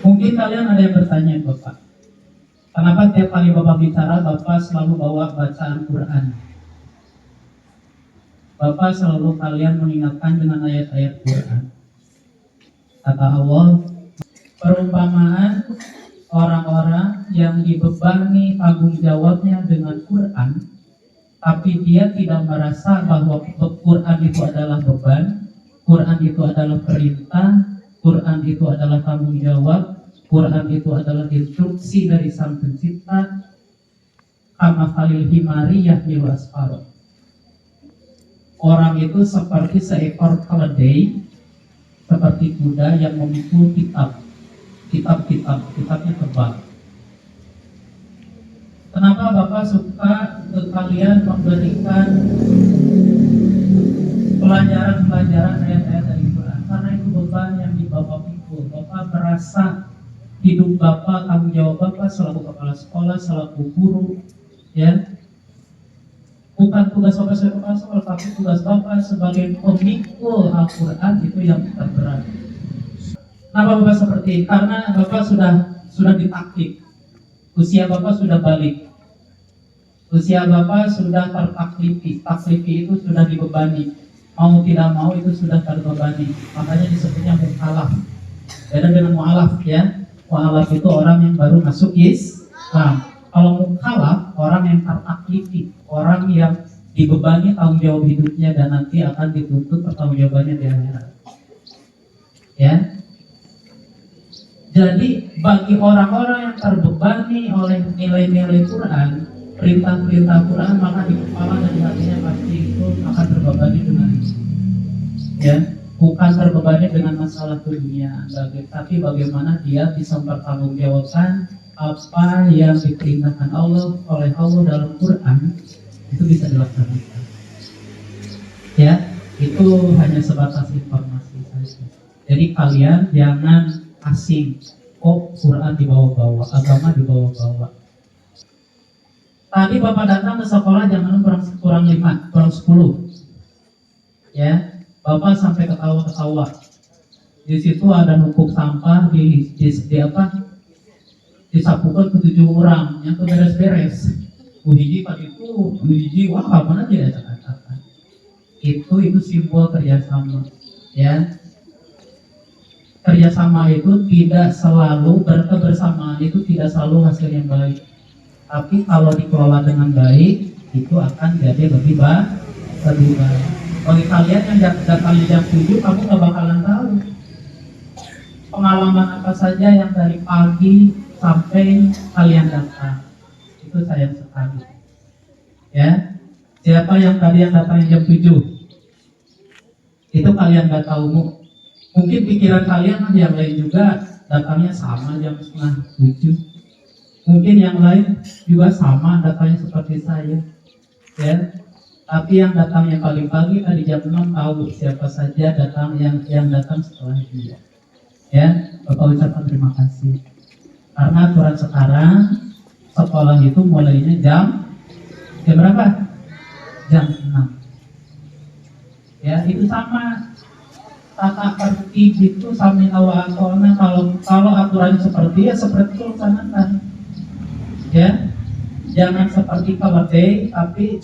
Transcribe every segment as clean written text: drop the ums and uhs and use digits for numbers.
Mungkin kalian ada yang bertanya, Bapak, kenapa tiap kali Bapak bicara, Bapak selalu bawa bacaan Quran? Bapak selalu kalian mengingatkan dengan ayat-ayat Quran. Kata Allah, perumpamaan orang-orang yang dibebani tanggung jawabnya dengan Quran, tapi dia tidak merasa bahwa Quran itu adalah beban, Quran itu adalah perintah, Quran itu adalah tanggung jawab, Quran itu adalah instruksi dari Sang Pencipta. Kama khalil himari yahmilu asfaro. Orang itu seperti seekor keledai, seperti kuda yang memikul kitabnya tebal. Kenapa Bapak suka ke kalian memberikan pelajaran ayat-ayat dari Quran? Karena itu beban yang di Bapak pikul. Bapak merasa hidup Bapak, tanggung jawab Bapak selaku kepala sekolah, selaku guru, ya, bukan tugas Bapak sebagai kepala sekolah, tapi tugas Bapak sebagai pemikul Al-Quran itu yang terberat. Kenapa Bapak seperti ini? Karena Bapak sudah ditaktik. Usia Bapak sudah balik. Usia Bapak sudah tertaklifi. Taklifi itu sudah dibebani. Mau tidak mau itu sudah terbebani. Makanya disebutnya mukhalaf. Beda dengan mu'alaf, ya. Mu'alaf itu orang yang baru masuk Islam. Kalau mukhalaf, orang yang tertaklifi, orang yang dibebani tanggung jawab hidupnya dan nanti akan dituntut pertanggungjawabannya di akhirat. Ya. Jadi bagi orang-orang yang terbebani oleh nilai-nilai Quran, perintah-perintah Quran, maka di kepala dan di hatinya pasti itu akan terbebani dengan itu. Ya, bukan terbebani dengan masalah dunia, tapi bagaimana dia bisa mempertanggungjawabkan apa yang diperintahkan Allah oleh Allah dalam Quran itu bisa dilaksanakan. Ya, itu hanya sebatas informasi saja. Jadi kalian jangan asing, Quran dibawa-bawa, agama dibawa-bawa. Tadi Bapak datang ke sekolah jangan kurang 5, kurang 10. Ya, Bapak sampai ketawa-ketawa. Di situ ada numpuk sampah di apa? Disapukan ke 7 orang yang beres-beres. Uhiji Pak itu, uhiji wah mana tidak katakan. Itu simbol kerjasama, ya. Kerjasama itu tidak selalu berkebersamaan, itu tidak selalu hasil yang baik. Tapi kalau dikelola dengan baik, itu akan jadi lebih baik. Bagi kalian yang datang di jam 7, kamu gak bakalan tahu pengalaman apa saja yang dari pagi sampai kalian datang. Itu sayang sekali. Ya, siapa yang tadi yang datang jam 7? Itu kalian gak tahu. Mungkin pikiran kalian yang lain juga datangnya sama jam 6:30. Mungkin yang lain juga sama datangnya seperti saya, ya. Tapi yang datangnya pagi-pagi tadi jam 6 tahu siapa saja datang yang datang setelah dia. Ya, Bapak ucapkan terima kasih. Karena aturan sekarang sekolah itu mulainya jam berapa? Jam 6. Ya, itu sama. Tata tertib itu sami awalnya kalau aturannya seperti itu laksanakan. Ya, jangan seperti keledai, tapi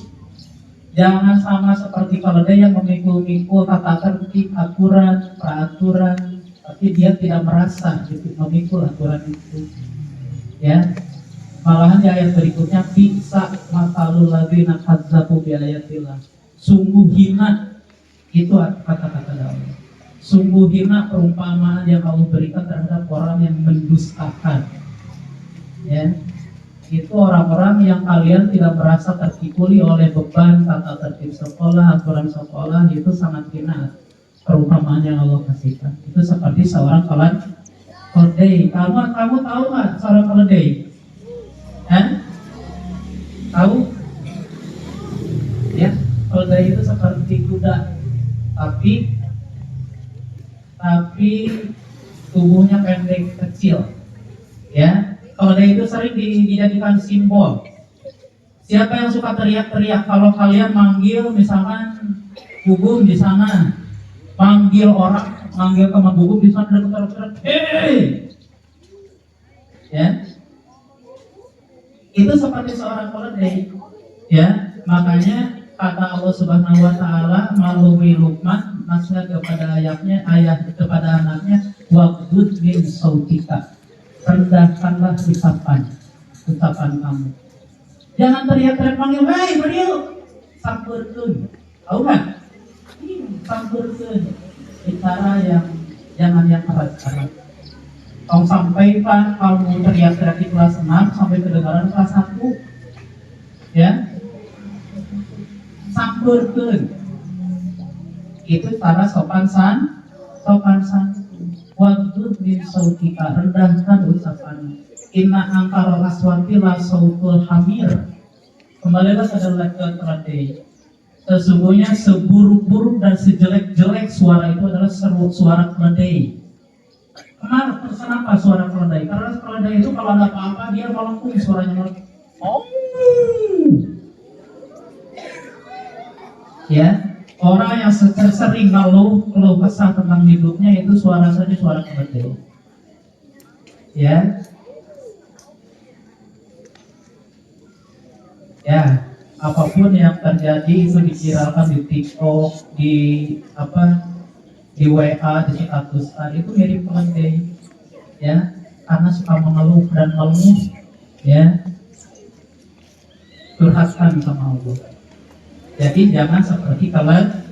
jangan sama seperti keledai yang memikul-mikul tata tertib, aturan, peraturan, tapi dia tidak merasa memikul aturan itu. Ya, malahan di ayat berikutnya bisa masalul ladzina kadzdzabu bi ayatillah. Sungguh hina itu kata-kata Allah. Sungguh hina perumpamaan yang Allah berikan terhadap orang yang mendustakan. Ya, itu orang-orang yang kalian tidak merasa terpikuli oleh beban tata tertib sekolah, aturan sekolah, itu sangat hina perumpamaan yang Allah kasihkan. Itu seperti seorang keledai. Kamu tahu nggak seorang keledai? Tahu? Ya, keledai itu seperti kuda, tapi tubuhnya pendek kecil. Ya, keledai itu sering dijadikan simbol. Siapa yang suka teriak-teriak kalau kalian manggil misalkan Gugum di sana, manggil orang manggil ke gugup di sana dan berteriak, hei, ya, itu seperti seorang keledai, ya. Makanya kata Allah Subhanahu Wa Taala melalui Luqman nasihat kepada ayah kepada anaknya, waqdud min sautika, rendahkanlah ucapan kamu. Jangan teriak-teriak panggil, hei Mario, sampeurkeun, tahu nggak? Sampeurkeun, bicara jangan yang keras-keras. Kalau sampaikan kamu teriak-teriak di kelas 6 sampai kedengaran kelas 1, ya, sampeurkeun. Itu cara sopan santun. Waqdud min sautika, rendahkan ucapanmu. Inna angkara aswati la sautul hamir. Kembalilah ke keledai. Sesungguhnya seburuk-buruk dan sejelek-jelek suara itu adalah suara keledai. Kenapa suara keledai? Karena keledai itu kalau ada apa-apa dia melengkung suaranya. Oh. Ya, orang yang sering keluh kesah tentang hidupnya itu suara keledai. Ya. Ya, apapun yang terjadi itu diviralkan di TikTok, di WA, di status itu mirip keledai, ya, karena suka mengeluh dan melengos, ya, curhatkan sama Allah. Jadi jangan seperti keledai.